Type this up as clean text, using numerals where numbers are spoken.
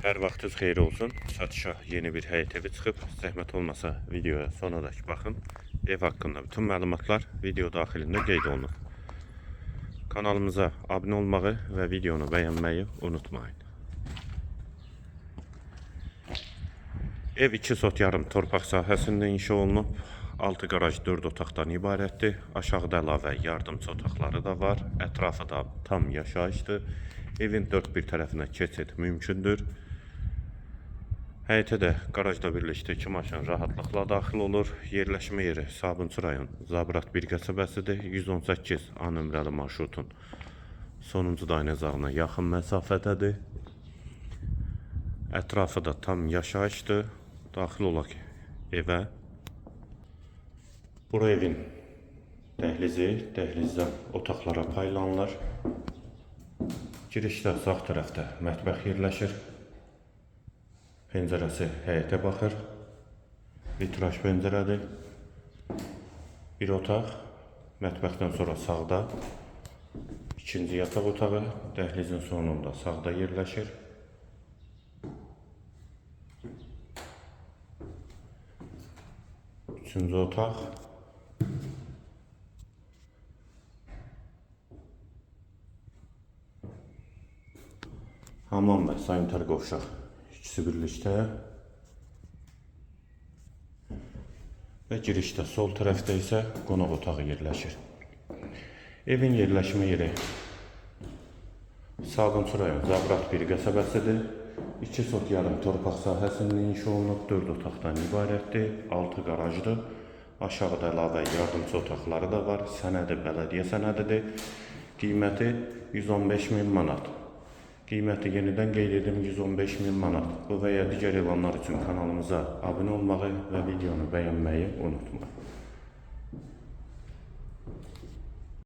Hər vaxtınız xeyir olsun. Satışa yeni bir həyət evi çıxıb. Zəhmət olmasa videoya sonadək baxın. Ev haqqında bütün məlumatlar video daxilində qeyd olunur. Kanalımıza abunə olmağı və videonu bəyənməyi unutmayın. Ev 2 sot yarım torpaq sahəsində inşa olunub. 6 qaraj 4 otaqdan ibarətdir. Aşağıda əlavə yardımçı otaqları da var. Ətrafı da tam yaşayışdır. Evin dörd bir tərəfinə keçid mümkündür. Həyətə də qarajla birlikdə 2 maşın rahatlıqla daxil olur. Yerləşmə yeri Sabunçu rayon Zabrat 1 qəsəbəsidir. 118 A nömrəli marşrutun sonuncu dayanacağına yaxın məsafədədir. Ətrafı da tam yaşayışdır. Daxil olaq evə. Bura evin dəhlizi, dəhlizdən otaqlara paylanılır. Girişdə sağ tərəfdə mətbəx yerləşir. Pəncərəsi həyətə baxır. Vitraj pəncərədir. Bir otaq. Mətbəxdən sonra sağda ikinci yataq otağı. Dəhlizin sonunda sağda yerləşir. Üçüncü otaq. Hamam və sanitar qovşaq ikisi birlikdə. Və girişdə sol tərəfdə isə qonaq otağı yerləşir. Evin yerləşmə yeri Sabunçu rayon Zabrat 1 qəsəbəsidir. 2 sot yarım torpaq sahəsində inşa olunub, 4 otaqdan ibarətdir, 6 qarajdır. Aşağıda əlavə yardımçı otaqları da var. Sənədi bələdiyyə sənədidir. Qiyməti 115.000 manat. Qiyməti yenidən qeyd edim 115.000 manat. Bu və ya digər elanlar üçün kanalımıza abunə olmağı və videonu bəyənməyi unutmayın.